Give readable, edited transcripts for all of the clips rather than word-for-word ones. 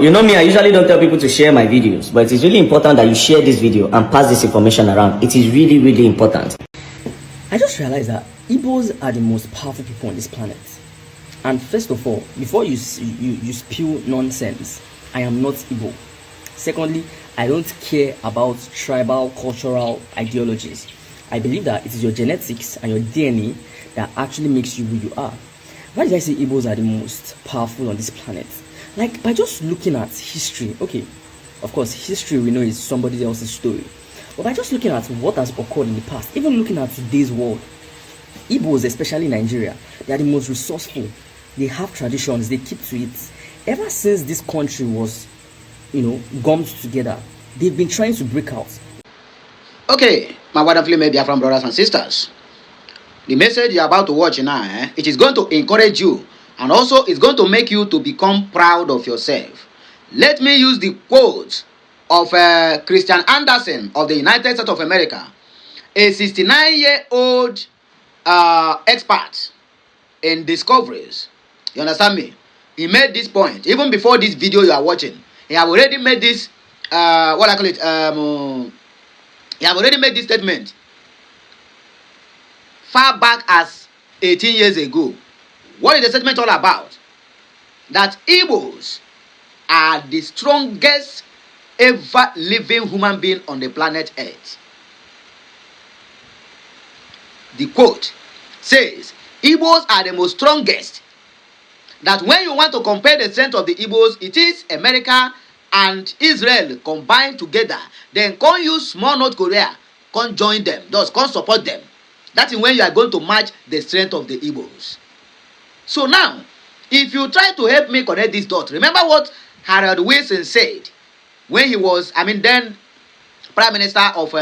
You know me, I usually don't tell people to share my videos, but it is really important that you share this video and pass this information around. It is really, really important. I just realized that Igbos are the most powerful people on this planet. And first of all, before you spew nonsense, I am not Igbo. Secondly, I don't care about tribal cultural ideologies. I believe that it is your genetics and your DNA that actually makes you who you are. Why did I say Igbos are the most powerful on this planet? Like, by just looking at history, okay, of course, history we know is somebody else's story. But by just looking at what has occurred in the past, even looking at today's world, Igbos, especially Nigeria, they are the most resourceful. They have traditions, they keep to it. Ever since this country was, gummed together, they've been trying to break out. Okay, my wonderfully made Biafran brothers and sisters. The message you're about to watch now, it is going to encourage you, and also it's going to make you to become proud of yourself. Let me use the quote of Christian Anderson of the United States of America, a 69-year-old expert in discoveries. You understand me? He made this point even before this video you are watching. He have already made this he have already made this statement far back as 18 years ago. What is the statement all about? That Igbos are the strongest ever living human being on the planet Earth. The quote says, Igbos are the most strongest. That when you want to compare the strength of the Igbos, it is America and Israel combined together. Then can use small North Korea, can join them, thus can support them. That is when you are going to match the strength of the Igbos. So now, if you try to help me connect this dot, remember what Harold Wilson said when he was, then Prime Minister of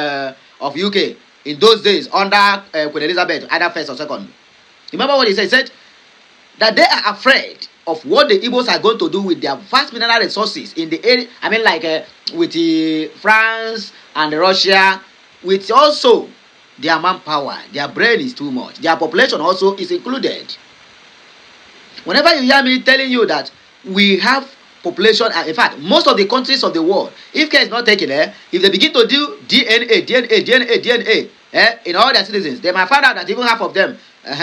UK in those days under Queen Elizabeth, either first or second. Remember what he said? He said that they are afraid of what the Igbos are going to do with their vast mineral resources in the area. With the France and Russia, with also their manpower, their brain is too much. Their population also is included. Whenever you hear me telling you that we have population, in fact, most of the countries of the world, if care is not taken, if they begin to do DNA, in all their citizens, they might find out that even half of them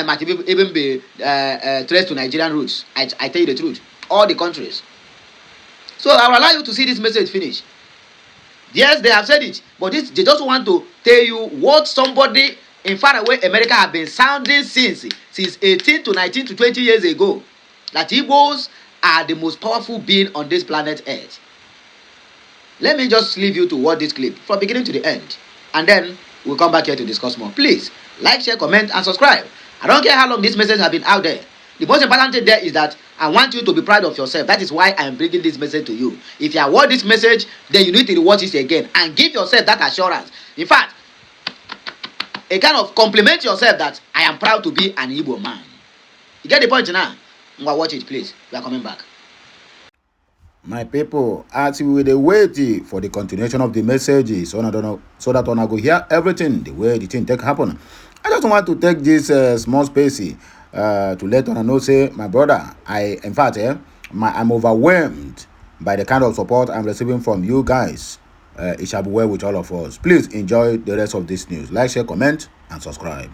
might even be traced to Nigerian roots. I tell you the truth. All the countries. So I will allow you to see this message finish. Yes, they have said it, but they just want to tell you what somebody in far away America have been sounding since 18 to 19 to 20 years ago. That Igbos are the most powerful being on this planet Earth. Let me just leave you to watch this clip from beginning to the end. And then we'll come back here to discuss more. Please, like, share, comment, and subscribe. I don't care how long this message has been out there. The most important thing there is that I want you to be proud of yourself. That is why I am bringing this message to you. If you award this message, then you need to rewatch it again and give yourself that assurance. In fact, a kind of compliment yourself that I am proud to be an Igbo man. You get the point now? Watch it, please. We are coming back. My people, as we will wait for the continuation of the messages, so that when I go hear everything the way the thing take happen. I just want to take this small space to let on know, say, my brother, I'm overwhelmed by the kind of support I'm receiving from you guys. It shall be well with all of us. Please enjoy the rest of this news. Like, share, comment, and subscribe.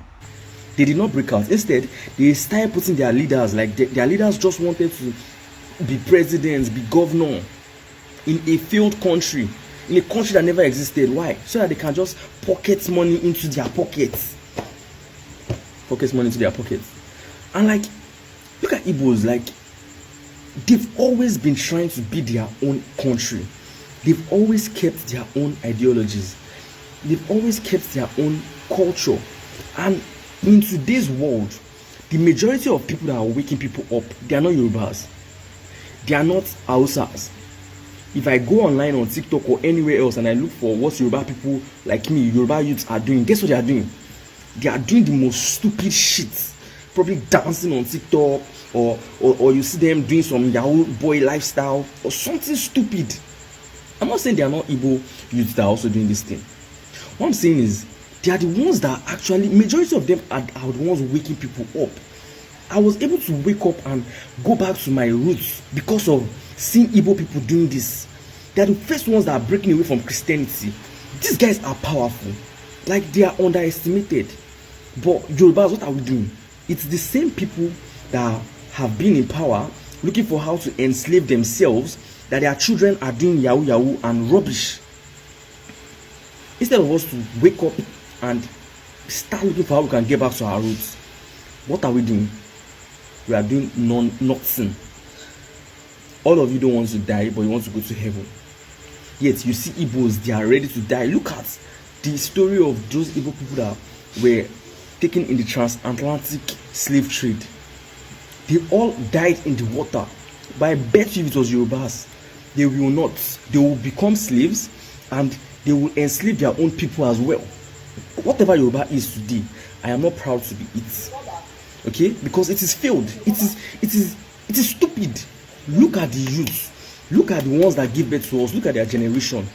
They did not break out. Instead, they started putting their leaders, like their leaders just wanted to be presidents, be governor in a failed country, in a country that never existed. Why? So that they can just pocket money into their pockets. Pocket money into their pockets. And look at Igbos, they've always been trying to be their own country. They've always kept their own ideologies. They've always kept their own culture. And in today's world, the majority of people that are waking people up, they are not Yorubas. They are not Hausas. If I go online on TikTok or anywhere else and I look for what Yoruba people like me, Yoruba youths are doing, guess what they are doing? They are doing the most stupid shit. Probably dancing on TikTok or you see them doing some Yahoo boy lifestyle or something stupid. I'm not saying they are not Igbo youths that are also doing this thing. What I'm saying is they are the ones that actually, majority of them are the ones waking people up. I was able to wake up and go back to my roots because of seeing Igbo people doing this. They are the first ones that are breaking away from Christianity. These guys are powerful. Like, they are underestimated. But Yorubas, what are we doing? It's the same people that have been in power looking for how to enslave themselves, that their children are doing yahoo yahoo and rubbish. Instead of us to wake up and start looking for how we can get back to our roots, what are we doing? We are doing nothing. All of you don't want to die, but you want to go to heaven. Yet you see Igbos, they are ready to die. Look at the story of those Igbo people that were taken in the transatlantic slave trade. They all died in the water. But I bet you if it was Yorubas, they will not. They will become slaves and they will enslave their own people as well. Whatever Yoruba is today, I am not proud to be it. Okay? Because it is failed. It is stupid. Look at the youth. Look at the ones that give birth to us. Look at their generation.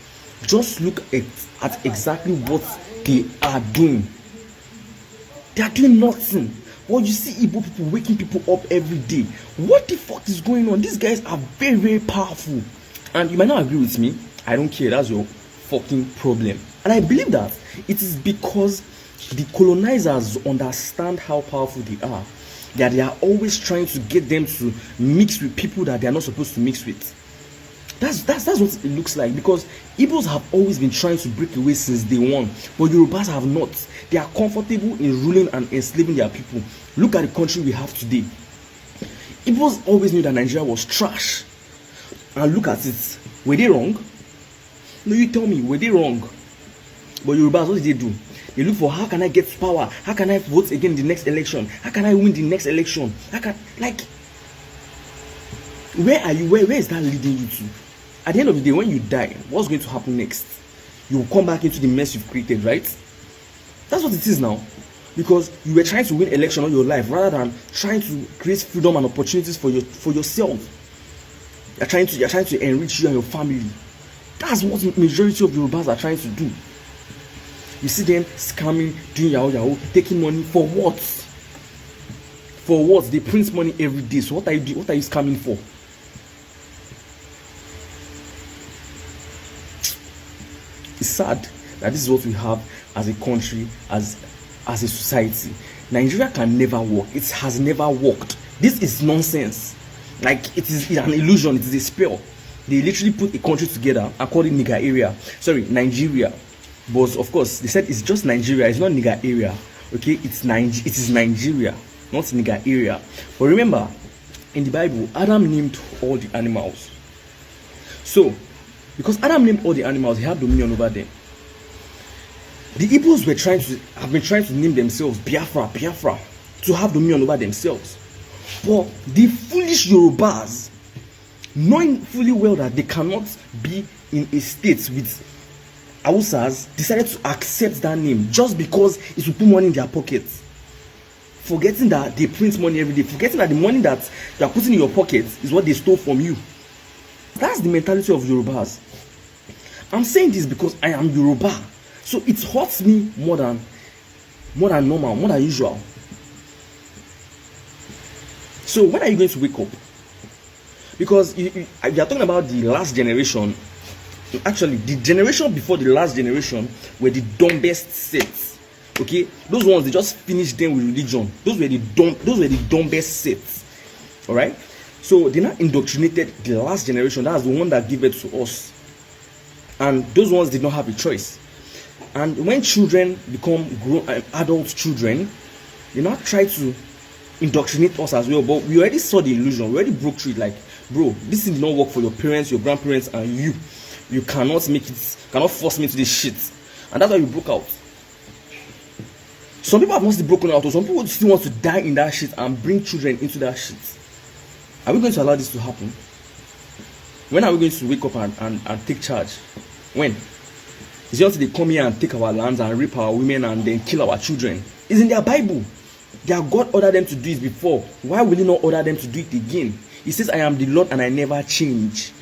Just look at exactly what they are doing. They are doing nothing. Well, you see Igbo people waking people up every day. What the fuck is going on? These guys are very, very powerful. And you might not agree with me. I don't care. That's your fucking problem. And I believe that it is because the colonizers understand how powerful they are, that they are always trying to get them to mix with people that they are not supposed to mix with. That's what it looks like, because Igbos have always been trying to break away since day one, but Yorubas have not. They are comfortable in ruling and enslaving their people. Look at the country we have today. Igbos always knew that Nigeria was trash. And look at it. Were they wrong? No, you tell me, were they wrong? But Yorubas, what did they do? They look for, how can I get power? How can I vote again in the next election? How can I win the next election? Where are you? Where is that leading you to? At the end of the day, when you die, what's going to happen next? You will come back into the mess you've created, right? That's what it is now. Because you were trying to win election all your life rather than trying to create freedom and opportunities for yourself. You're trying to enrich you and your family. That's what the majority of Yorubas are trying to do. You see them scamming, doing yahoo yahoo, taking money for what? For what? They print money every day. So what are you scamming for? It's sad that this is what we have as a country, as a society. Nigeria can never work. It has never worked. This is nonsense. Like, it is an illusion. It is a spell. They literally put a country together and called it Nigeria. But of course, they said it's just Nigeria. It's not Nigeria. Okay, it is Nigeria, not Nigeria. But remember, in the Bible, Adam named all the animals. So, because Adam named all the animals, he had dominion over them. The Igbos have been trying to name themselves Biafra, to have dominion over themselves. But the foolish Yorubas, knowing fully well that they cannot be in a state with Hausas, decided to accept that name just because it will put money in their pockets. Forgetting that they print money every day, forgetting that the money that you are putting in your pocket is what they stole from you. That's the mentality of Yorubas. I'm saying this because I am Yoruba. So it hurts me more than normal, more than usual. So when are you going to wake up? Because you are talking about the last generation. Actually, the generation before the last generation were the dumbest sets. Okay, those ones, they just finished them with religion. Those were the dumbest sets. All right. So they now indoctrinated the last generation. That's the one that gave it to us. And those ones did not have a choice. And when children become adult children, they now try to indoctrinate us as well. But we already saw the illusion. We already broke through it. Like, bro, this thing did not work for your parents, your grandparents, and you. You cannot make it, cannot force me to this shit. And that's why you broke out. Some people have not still broken out, or some people still want to die in that shit and bring children into that shit. Are we going to allow this to happen? When are we going to wake up and take charge? When? It's just they come here and take our lands and rape our women and then kill our children. It's in their Bible. Their God ordered them to do it before. Why will he not order them to do it again? He says, I am the Lord and I never change.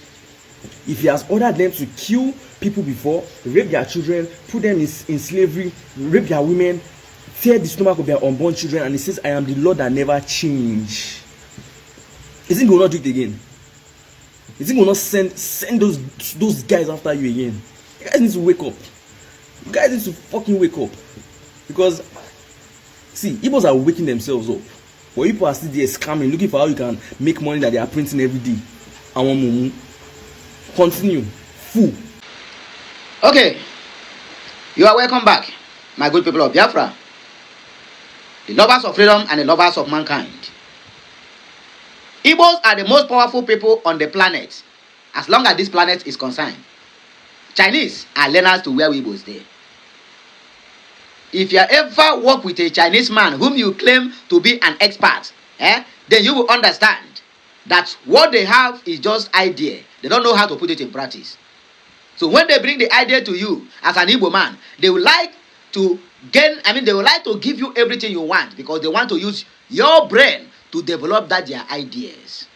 If he has ordered them to kill people before, rape their children, put them in slavery, rape their women, tear the stomach of their unborn children, and he says, I am the Lord that never change. Isn't he will not do it again? You think we'll not send those guys after you again? You guys need to wake up. You guys need to fucking wake up. Because, see, Igbos are waking themselves up. But people are still there scamming, looking for how you can make money that they are printing every day. Continue. Fool. Okay. You are welcome back, my good people of Biafra. The lovers of freedom and the lovers of mankind. Igbos are the most powerful people on the planet, as long as this planet is concerned. Chinese are learners to where Igbos there. If you ever work with a Chinese man whom you claim to be an expert, then you will understand that what they have is just idea. They don't know how to put it in practice. So when they bring the idea to you as an Igbo man, they would like to they would like to give you everything you want because they want to use your brain to develop their ideas.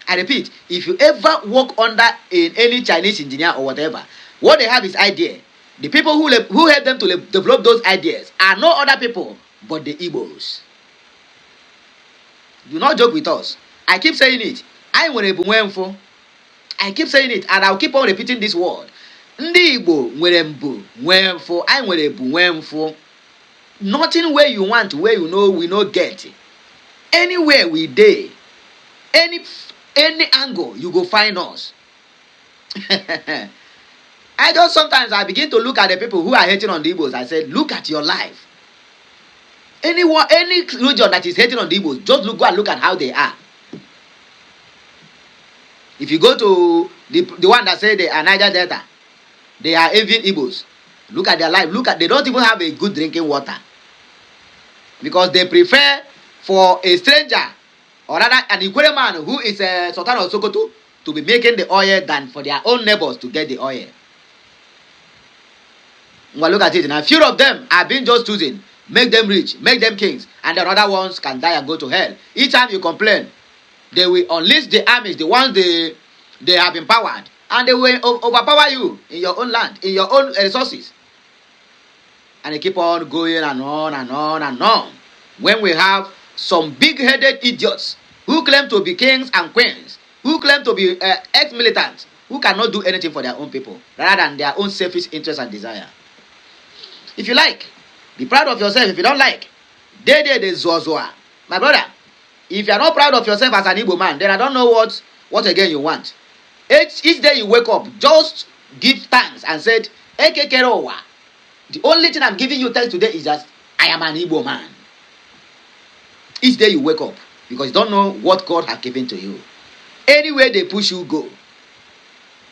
I repeat, if you ever work under any Chinese engineer or whatever, what they have is idea. The people who help them to develop those ideas are no other people but the Igbos. Do not joke with us. I keep saying it. I keep saying it and I'll keep on repeating this word. Ndị Igbo nwere mbu, nwee mfo, I nwere bu, nwee mfo. Nothing where you want, where you know we no get. Anywhere we dey, any angle you go find us. Sometimes I begin to look at the people who are hating on the Igbos. I said, look at your life. Any region that is hating on the Igbos, just go and look at how they are. If you go to the one that say they are Niger Delta, they are envying Igbos. Look at their life. They don't even have a good drinking water. Because they prefer for a stranger, or rather an Igbo man who is a Sultan of Sokoto, to be making the oil than for their own neighbors to get the oil. Well, look at it. Now, a few of them are being just chosen. Make them rich, make them kings, and the other ones can die and go to hell. Each time you complain, they will unleash the armies, the ones they have empowered, and they will overpower you in your own land, in your own resources. And they keep on going and on and on and on. When we have some big-headed idiots who claim to be kings and queens, who claim to be ex-militants, who cannot do anything for their own people, rather than their own selfish interest and desire. If you like, be proud of yourself. If you don't like, de zozoa. My brother, if you are not proud of yourself as an Igbo man, then I don't know what again you want. Each day you wake up, just give thanks and said, Ekekerowa. The only thing I'm giving you thanks today is that I am an Igbo man. Each day you wake up, because you don't know what God has given to you. Anywhere they push you, go.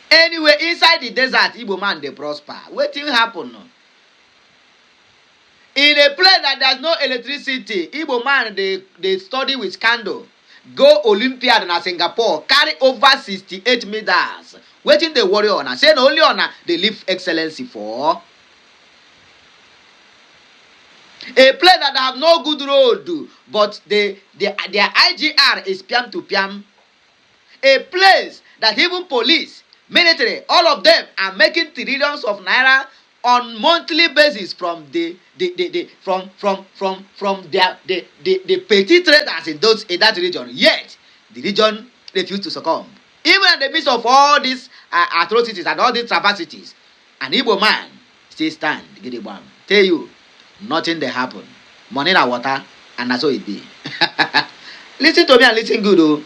Anywhere inside the desert, Igbo man, they prosper. What will happen? In a place that there's no electricity, Igbo man, they study with candle. Go Olympiad in Singapore, carry over 68 medals. Waiting the warrior honor. Say no only honor they live excellency for. A place that have no good road, but their IGR is piam to piam. A place that even police, military, all of them are making trillions of naira on monthly basis from the petty traders in that region. Yet the region refused to succumb. Even in the midst of all these atrocities and all these traversities, an Igbo man still stand. Tell you, nothing they happen. Money na water, and that's how it be. Listen to me and listen good, oh.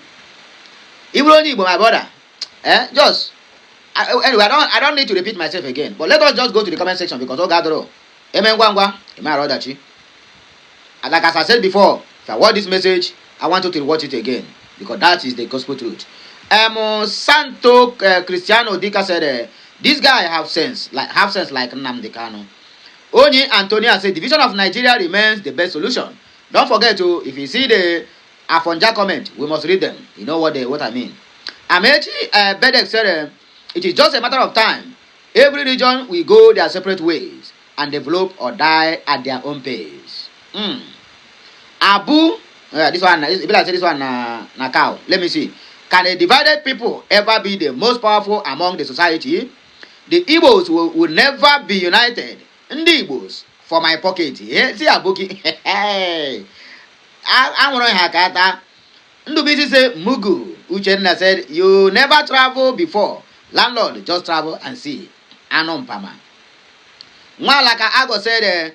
Igbo, my brother. Anyway, I don't need to repeat myself again. But let us just go to the comment section because oh God, amen, gwangwa, amen, and like as I said before, if I watch this message, I want you to watch it again because that is the gospel truth. Santo Cristiano Dika said, this guy have sense like Nnamdi Kanu. Onyi Antonia said, division of Nigeria remains the best solution. Don't forget to, if you see the Afonja comment, we must read them. You know what I mean. Amechi Bedek said, it is just a matter of time. Every region will go their separate ways and develop or die at their own pace. Abu, this one na cow. Let me see. Can a divided people ever be the most powerful among the society? The Igbos will never be united. Ndi Igbos for my pocket. See Abuki. Hey, I want to hakata. Ndubisi say Mugu. Uchenna said, you never travel before. Landlord, just travel and see. Anon Pama. Mwalaka Ago said,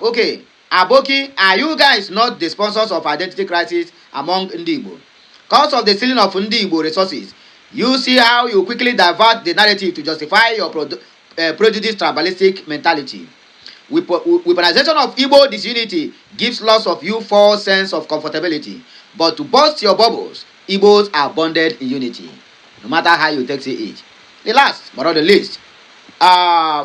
okay, Aboki, are you guys not the sponsors of identity crisis among Igbo? Cause of the stealing of Igbo resources, you see how you quickly divert the narrative to justify your prejudiced tribalistic mentality. Weaponization of Igbo disunity gives lots of you false sense of comfortability. But to burst your bubbles, Igbos are bonded in unity, no matter how you take it. The last but not the least,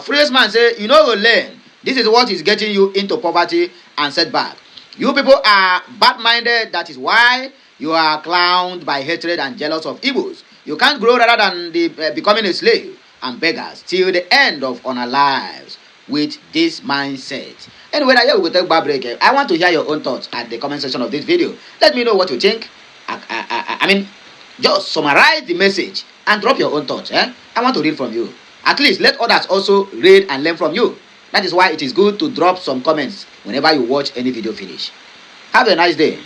Freest man say, you know, learn. This is what is getting you into poverty and setback. You people are bad-minded. That is why you are clowned by hatred and jealous of Igbos. You can't grow rather than becoming a slave and beggars till the end of our lives with this mindset. Anyway, here we will take a break. I want to hear your own thoughts at the comment section of this video. Let me know what you think. I mean, just summarize the message and drop your own thoughts. I want to read from you. At least let others also read and learn from you. That is why it is good to drop some comments whenever you watch any video finish. Have a nice day.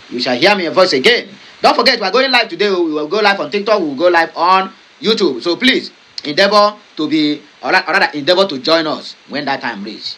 You shall hear my voice again. Don't forget, we are going live today. We will go live on TikTok. We will go live on YouTube. So please endeavor to join us when that time reaches.